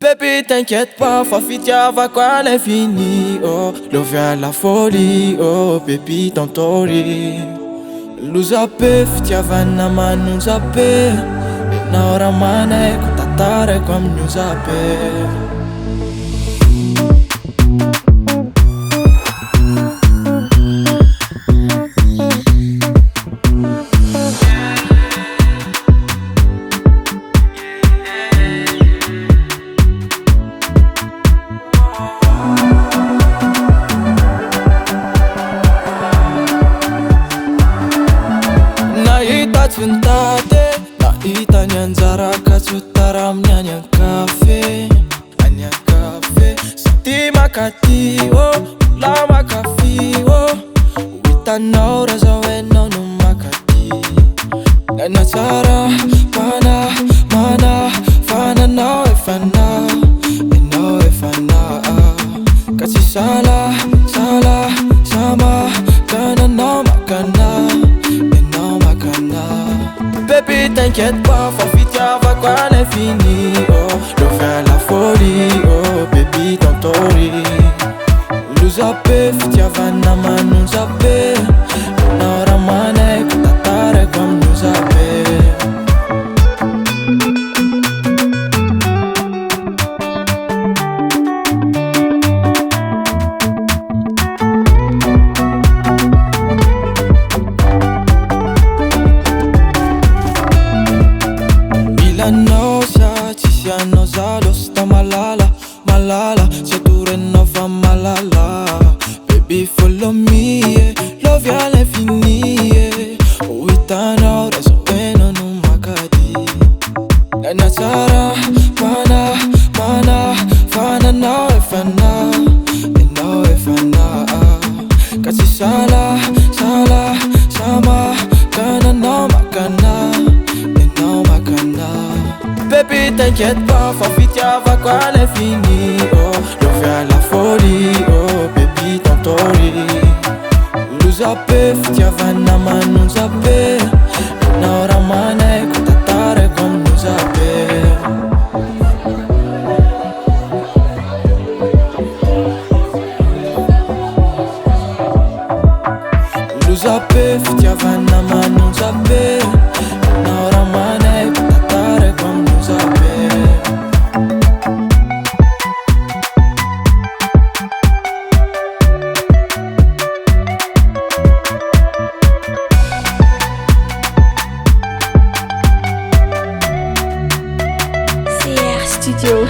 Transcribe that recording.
Baby, t'inquiète pas, Fafitia va quoi l'infini, oh. Love à la folie, oh, baby, tontori. Luzape, fitia vanna ma non zape. Na ora mana e contattare come non zape. Naita cintate, naita nyanzara katsutara mnyanya kafe, anya kafe. Siti makati oh, la makafi oh. Wita naura zawe nonu makati. Nana tsara, mana, fana na e fana, Kasi sala, sama, kana na makana. Baby, t'inquiète pas, Fafitia va quoi l'infini, oh. Love à la folie, oh, baby, tontori. Luzape, fitia vanna ma non zape. Na ora mana e contattare come non zape. Nosa, ci siano zalo, sta malala, se tu rinnova malala. Baby follow me, yeah. Love ya l'infini, yeah. Uitana ora so bene non makadi. Nana tsara, mana, fana na e fana, Kasi sala, sama, kana na makana. Baby, t'inquiète pas, Fafitia va quoi l'infini, oh. Love à la folie, oh, baby, tontori. Luzape, fitia vanna ma non zape. Na ora mana e contattare come non zape. Luzape, fitia vanna ma non zape. Na ora mana e contattare come non zape. CR Studio.